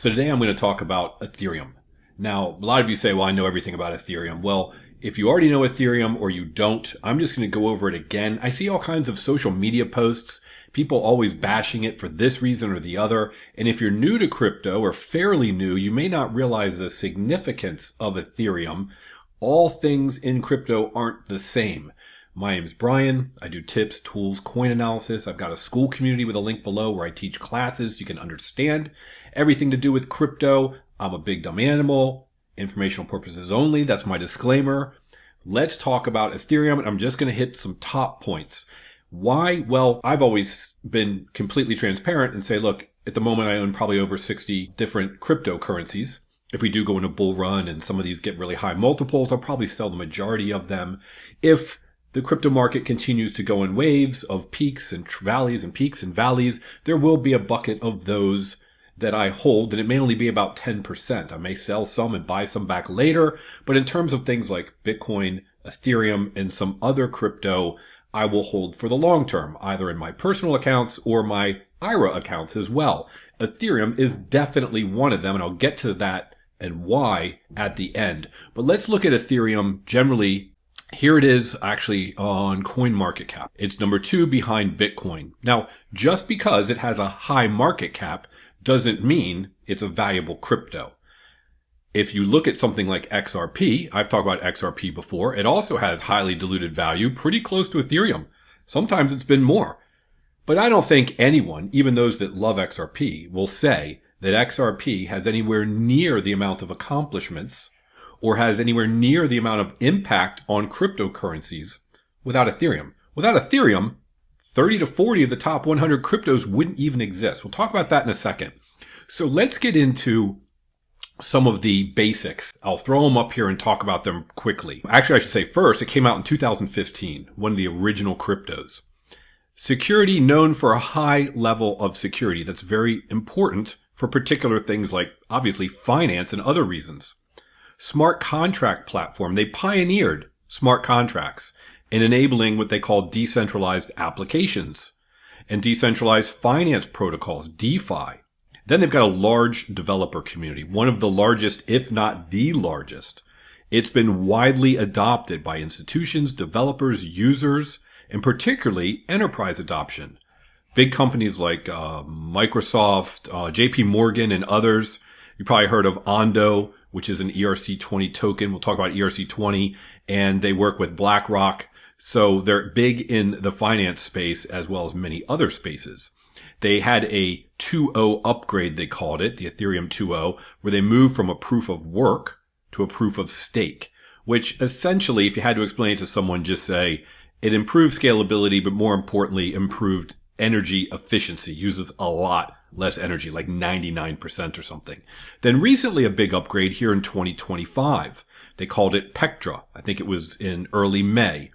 So today I'm going to talk about Ethereum. Now, a lot of you say, well, I know everything about Ethereum. Well, if you already know Ethereum or you don't, I'm just going to go over it again. I see all kinds of social media posts, people always bashing it for this reason or the other. And if you're new to crypto or fairly new, you may not realize the significance of Ethereum. All things in crypto aren't the same. My name is Brian. I do tips, tools, coin analysis. I've got a school community with a link below where I teach classes. You can understand everything to do with crypto. I'm a big dumb animal. Informational purposes only. That's my disclaimer. Let's talk about Ethereum, and I'm just going to hit some top points. Why? Well, I've always been completely transparent and say, look, at the moment I own probably over 60 different cryptocurrencies. If we do go in a bull run and some of these get really high multiples, I'll probably sell the majority of them. If the crypto market continues to go in waves of peaks and valleys and peaks and valleys, there will be a bucket of those that I hold, and it may only be about 10%. I may sell some and buy some back later, but in terms of things like Bitcoin, Ethereum, and some other crypto, I will hold for the long term, either in my personal accounts or my IRA accounts as well. Ethereum is definitely one of them, and I'll get to that and why at the end. But let's look at Ethereum generally. Here it is actually on CoinMarketCap. It's number 2 behind Bitcoin. Now, just because it has a high market cap doesn't mean it's a valuable crypto. If you look at something like XRP, I've talked about XRP before, it also has highly diluted value, pretty close to Ethereum. Sometimes it's been more. But I don't think anyone, even those that love XRP, will say that XRP has anywhere near the amount of accomplishments or has anywhere near the amount of impact on cryptocurrencies without Ethereum. Without Ethereum, 30 to 40 of the top 100 cryptos wouldn't even exist. We'll talk about that in a second. So let's get into some of the basics. I'll throw them up here and talk about them quickly. Actually, I should say first, it came out in 2015, one of the original cryptos. Security, known for a high level of security. That's very important for particular things like, obviously, finance and other reasons. Smart contract platform. They pioneered smart contracts in enabling what they call decentralized applications and decentralized finance protocols, DeFi. Then they've got a large developer community, one of the largest, if not the largest. It's been widely adopted by institutions, developers, users, and particularly enterprise adoption. Big companies like Microsoft, JP Morgan, and others. You probably heard of Ondo, which is an ERC20 token. We'll talk about ERC20, and they work with BlackRock. So they're big in the finance space as well as many other spaces. They had a 2.0 upgrade, they called it, the Ethereum 2.0, where they moved from a proof of work to a proof of stake, which essentially, if you had to explain it to someone, just say it improved scalability, but more importantly, improved energy efficiency, uses a lot less energy, like 99% or something. Then recently a big upgrade here in 2025. They called it Pectra. I think it was in early May.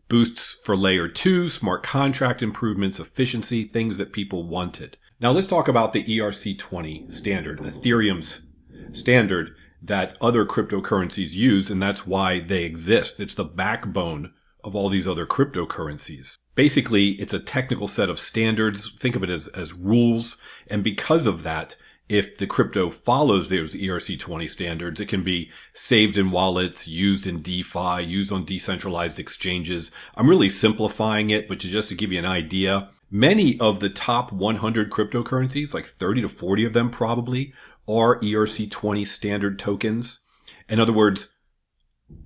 Boosts for layer 2, smart contract improvements, efficiency, things that people wanted. Now let's talk about the ERC20 standard, Ethereum's standard that other cryptocurrencies use, and that's why they exist. It's the backbone of all these other cryptocurrencies. Basically, it's a technical set of standards. Think of it as rules. And because of that, if the crypto follows those ERC20 standards, it can be saved in wallets, used in DeFi, used on decentralized exchanges. I'm really simplifying it, but just to give you an idea, many of the top 100 cryptocurrencies, like 30 to 40 of them probably, are ERC20 standard tokens. In other words,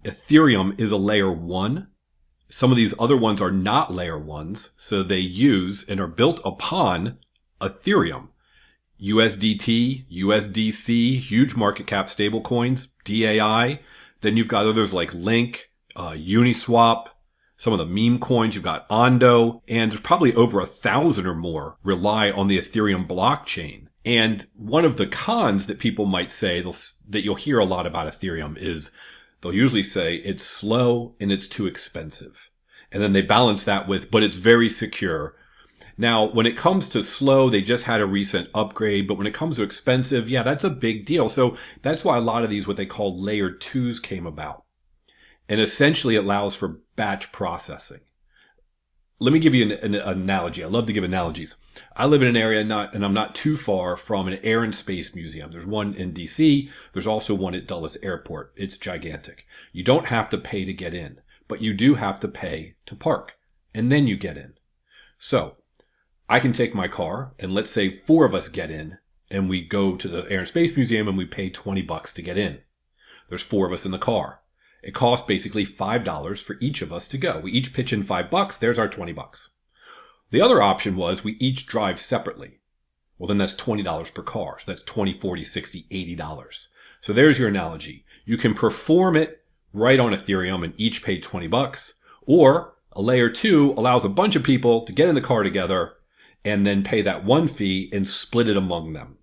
Ethereum is a layer 1. Some of these other ones are not layer 1s, so they use and are built upon Ethereum. USDT, USDC, huge market cap stablecoins, DAI. Then you've got others like Link, Uniswap, some of the meme coins. You've got Ondo, and there's probably over 1,000 or more rely on the Ethereum blockchain. And one of the cons that people might say that you'll hear a lot about Ethereum is they'll usually say it's slow and it's too expensive. And then they balance that with, but it's very secure. Now, when it comes to slow, they just had a recent upgrade, but when it comes to expensive, yeah, that's a big deal. So that's why a lot of these, what they call layer 2s, came about. And essentially it allows for batch processing. let me give you an analogy. I love to give analogies. I live in an area and I'm not too far from an Air and Space Museum. There's one in DC. There's also one at Dulles Airport. It's gigantic. You don't have to pay to get in, but you do have to pay to park, and then you get in. So I can take my car, and let's say 4 of us get in, and we go to the Air and Space Museum and we pay $20 to get in. There's 4 of us in the car. It costs basically $5 for each of us to go. We each pitch in $5. There's our $20. The other option was we each drive separately. Well, then that's $20 per car. So that's $20, $40, $60, $80. So there's your analogy. You can perform it right on Ethereum and each pay $20, or a layer 2 allows a bunch of people to get in the car together and then pay that one fee and split it among them.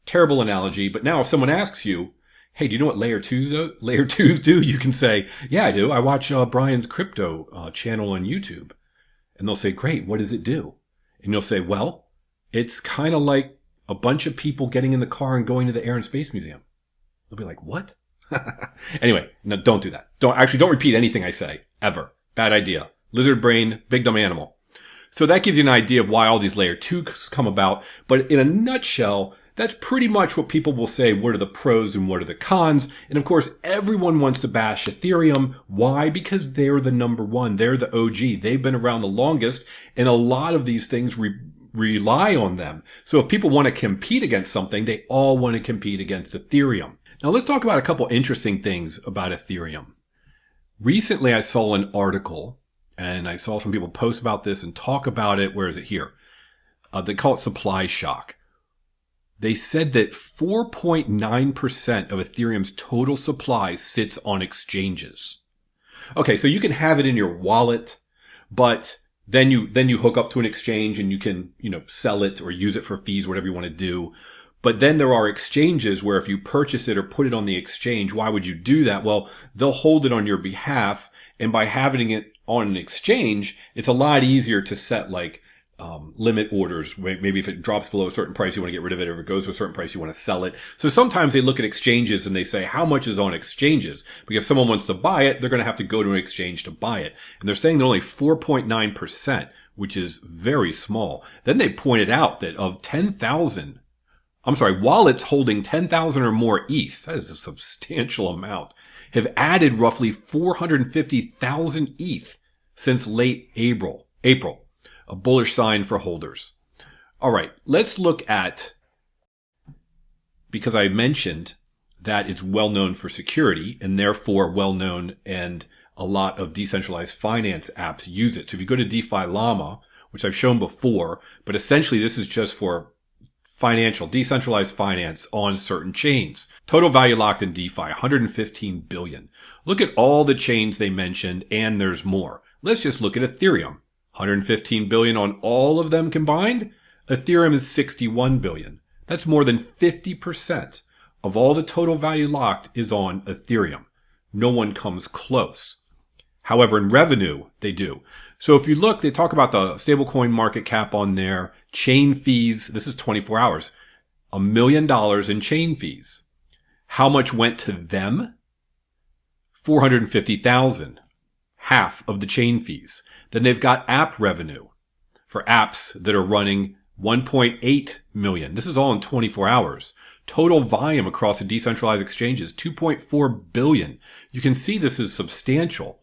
Terrible analogy, but now if someone asks you, hey, do you know what layer 2s do? You can say, yeah, I do. I watch Brian's crypto channel on YouTube. And they'll say, great, what does it do? And you'll say, well, it's kind of like a bunch of people getting in the car and going to the Air and Space Museum. They'll be like, what? Anyway, no, don't do that. Don't repeat anything I say, ever. Bad idea. Lizard brain, big dumb animal. So that gives you an idea of why all these layer 2s come about. But in a nutshell, that's pretty much what people will say. What are the pros and what are the cons? And of course, everyone wants to bash Ethereum. Why? Because they're the number one. They're the OG. They've been around the longest. And a lot of these things rely on them. So if people want to compete against something, they all want to compete against Ethereum. Now let's talk about a couple interesting things about Ethereum. Recently, I saw an article and I saw some people post about this and talk about it. Where is it here? They call it supply shock. They said that 4.9% of Ethereum's total supply sits on exchanges. Okay, so you can have it in your wallet, but then you hook up to an exchange and you can, sell it or use it for fees, whatever you want to do. But then there are exchanges where if you purchase it or put it on the exchange, why would you do that? Well, they'll hold it on your behalf. And by having it on an exchange, it's a lot easier to set limit orders. Maybe if it drops below a certain price, you want to get rid of it. Or if it goes to a certain price, you want to sell it. So sometimes they look at exchanges and they say, how much is on exchanges? Because if someone wants to buy it, they're going to have to go to an exchange to buy it. And they're saying they're only 4.9%, which is very small. Then they pointed out that of wallets holding 10,000 or more ETH, that is a substantial amount, have added roughly 450,000 ETH since late April. A bullish sign for holders. All right, let's look at, because I mentioned that it's well known for security and therefore well known, and a lot of decentralized finance apps use it. So if you go to DeFi Llama, which I've shown before, but essentially this is just for decentralized finance on certain chains. Total value locked in DeFi, 115 billion. Look at all the chains they mentioned, and there's more. Let's just look at Ethereum. 115 billion on all of them combined. Ethereum is 61 billion. That's more than 50% of all the total value locked is on Ethereum. No one comes close. However, in revenue, they do. So if you look, they talk about the stablecoin market cap on there, chain fees. This is 24 hours, $1 million in chain fees. How much went to them? 450,000, half of the chain fees. Then they've got app revenue for apps that are running 1.8 million. This is all in 24 hours. Total volume across the decentralized exchanges, 2.4 billion. You can see this is substantial.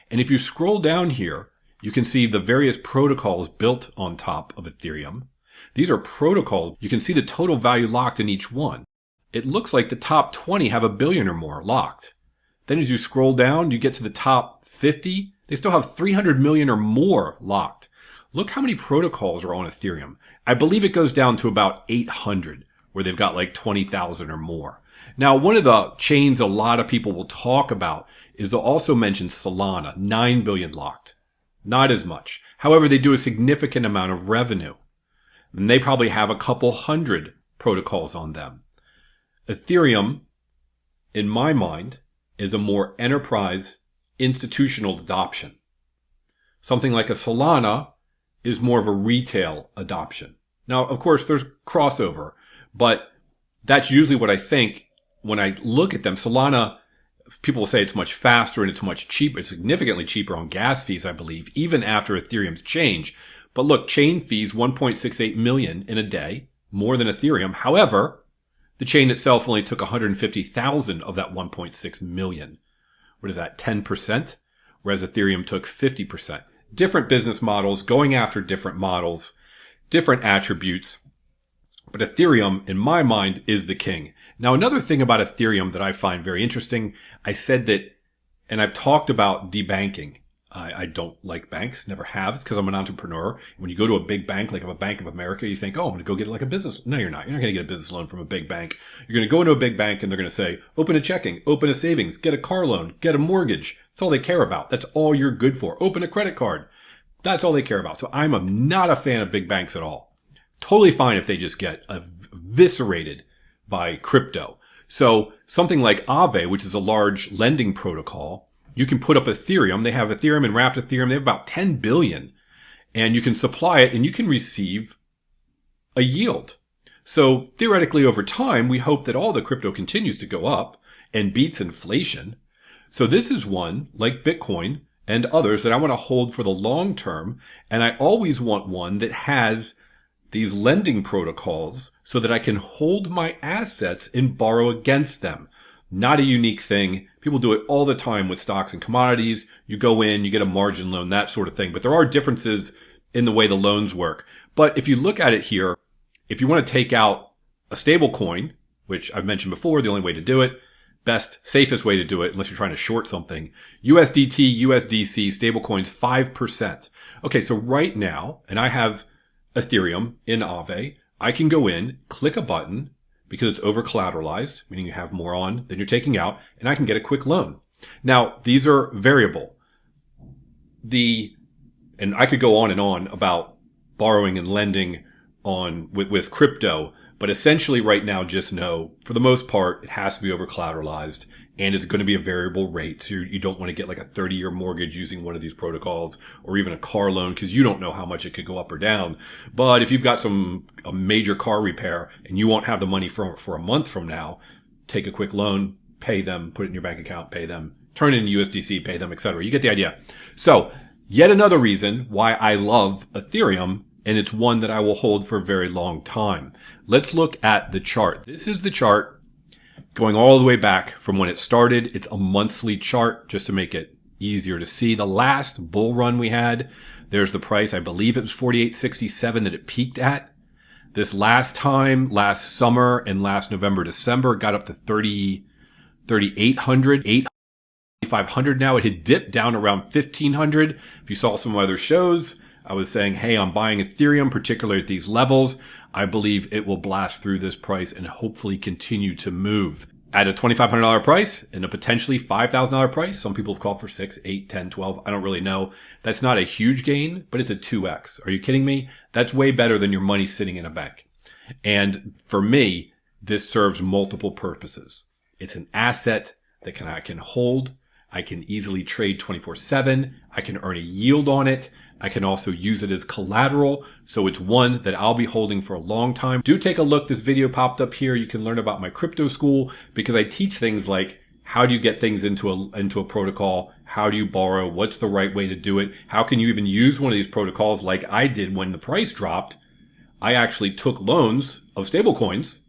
And if you scroll down here, you can see the various protocols built on top of Ethereum. These are protocols. You can see the total value locked in each one. It looks like the top 20 have $1 billion or more locked. Then as you scroll down, you get to the top 50. They still have 300 million or more locked. Look how many protocols are on Ethereum. I believe it goes down to about 800, where they've got like 20,000 or more. Now, one of the chains a lot of people will talk about is they'll also mention Solana, 9 billion locked. Not as much. However, they do a significant amount of revenue. And they probably have a couple hundred protocols on them. Ethereum, in my mind, is a more enterprise institutional adoption. Something like a Solana is more of a retail adoption. Now, of course, there's crossover, but that's usually what I think when I look at them. Solana, People will say it's much faster and it's much cheaper. It's significantly cheaper on gas fees, I believe, even after Ethereum's change. But look, chain fees, 1.68 million in a day, more than Ethereum. However, the chain itself only took 150,000 of that 1.6 million. What is that, 10%? Whereas Ethereum took 50%. Different business models, going after different models, different attributes. But Ethereum, in my mind, is the king. Now, another thing about Ethereum that I find very interesting, I said that, and I've talked about debanking. I don't like banks, never have. It's because I'm an entrepreneur. When you go to a big bank, like a Bank of America, you think, oh, I'm going to go get like a business. No, you're not. You're not going to get a business loan from a big bank. You're going to go into a big bank and they're going to say, open a checking, open a savings, get a car loan, get a mortgage. That's all they care about. That's all you're good for. Open a credit card. That's all they care about. So I'm not a fan of big banks at all. Totally fine if they just get eviscerated by crypto. So something like Aave, which is a large lending protocol, you can put up Ethereum. They have Ethereum and wrapped Ethereum. They have about 10 billion and you can supply it and you can receive a yield. So theoretically over time, we hope that all the crypto continues to go up and beats inflation. So this is one like Bitcoin and others that I want to hold for the long term. And I always want one that has these lending protocols so that I can hold my assets and borrow against them. Not a unique thing. People do it all the time with stocks and commodities. You go in, you get a margin loan, that sort of thing. But there are differences in the way the loans work. But if you look at it here, if you want to take out a stable coin, which I've mentioned before, the only way to do it, best, safest way to do it, unless you're trying to short something, USDT, USDC, stable coins, 5%. Okay, so right now, and I have Ethereum in Aave, I can go in, click a button, because it's over collateralized, meaning you have more on than you're taking out, and I can get a quick loan. Now, these are variable. And I could go on and on about borrowing and lending with crypto, but essentially right now, just know, for the most part, it has to be over collateralized, and it's going to be a variable rate. So you don't want to get like a 30-year mortgage using one of these protocols or even a car loan because you don't know how much it could go up or down. But if you've got a major car repair and you won't have the money for a month from now, take a quick loan, pay them, put it in your bank account, pay them, turn it into USDC, pay them, etc. You get the idea. So yet another reason why I love Ethereum, and it's one that I will hold for a very long time. Let's look at the chart. This is the chart going all the way back from when it started. It's a monthly chart just to make it easier to see. The last bull run we had, there's the price. I believe it was 48.67 that it peaked at. This last time, last summer and last November, December, it got up to 3,800, 8,500 now. It had dipped down around 1,500. If you saw some of my other shows, I was saying, hey, I'm buying Ethereum, particularly at these levels. I believe it will blast through this price and hopefully continue to move. At a $2,500 price and a potentially $5,000 price, some people have called for 6, 8, 10, 12. I don't really know. That's not a huge gain, but it's a 2x. Are you kidding me? That's way better than your money sitting in a bank. And for me, this serves multiple purposes. It's an asset that I can hold. I can easily trade 24/7. I can earn a yield on it. I can also use it as collateral. So it's one that I'll be holding for a long time. Do take a look. This video popped up here. You can learn about my crypto school because I teach things like how do you get things into a protocol? How do you borrow? What's the right way to do it? How can you even use one of these protocols like I did when the price dropped? I actually took loans of stable coins,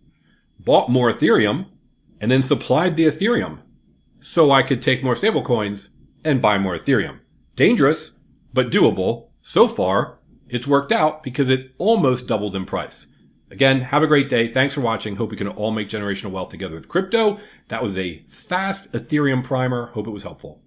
bought more Ethereum, and then supplied the Ethereum so I could take more stable coins and buy more Ethereum. Dangerous, but doable. So far, it's worked out because it almost doubled in price. Again, have a great day. Thanks for watching. Hope we can all make generational wealth together with crypto. That was a fast Ethereum primer. Hope it was helpful.